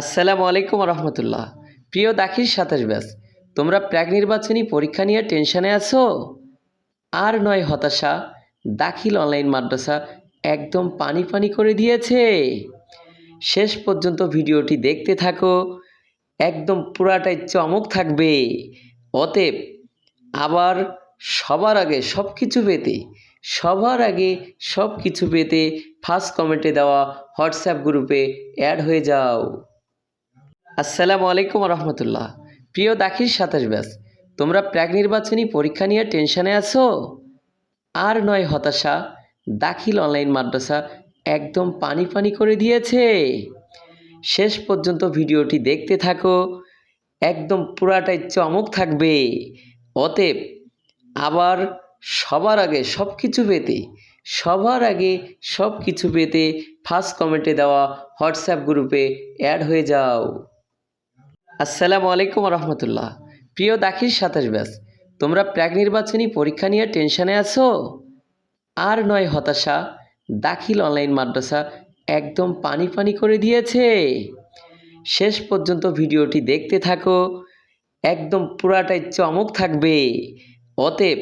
আসসালামু আলাইকুম রহমতুল্লাহ। প্রিয় দাখিল ২৭ ব্যাচ, তোমরা প্রাক নির্বাচনী পরীক্ষা নিয়ে টেনশনে আছো? আর নয় হতাশা, দাখিল অনলাইন মাদ্রাসা একদম পানি পানি করে দিয়েছে। শেষ পর্যন্ত ভিডিওটি দেখতে থাকো, একদম পুরাটাই চমক থাকবে। অতএব আবার সবার আগে সব কিছু পেতে ফার্স্ট কমেন্টে দেওয়া হোয়াটসঅ্যাপ গ্রুপে অ্যাড হয়ে যাও। আসসালামু আলাইকুম রহমতুল্লাহ। প্রিয় দাখিল ২৭ ব্যাচ, তোমরা প্রাক নির্বাচনী পরীক্ষা নিয়ে টেনশনে আছো? আর নয় হতাশা, দাখিল অনলাইন মাদ্রাসা একদম পানি পানি করে দিয়েছে। শেষ পর্যন্ত ভিডিওটি দেখতে থাকো, একদম পুরাটাই চমক থাকবে। অতএব আবার সবার আগে সব কিছু পেতে ফার্স্ট কমেন্টে দেওয়া হোয়াটসঅ্যাপ গ্রুপে অ্যাড হয়ে যাও। আসসালামু আলাইকুম রহমতুল্লাহ। প্রিয় দাখিল ২৭ ব্যাচ, তোমরা প্রাক নির্বাচনী পরীক্ষা নিয়ে টেনশনে আছো? আর নয় হতাশা, দাখিল অনলাইন মাদ্রাসা একদম পানি পানি করে দিয়েছে। শেষ পর্যন্ত ভিডিওটি দেখতে থাকো, একদম পুরাটাই চমক থাকবে। অতএব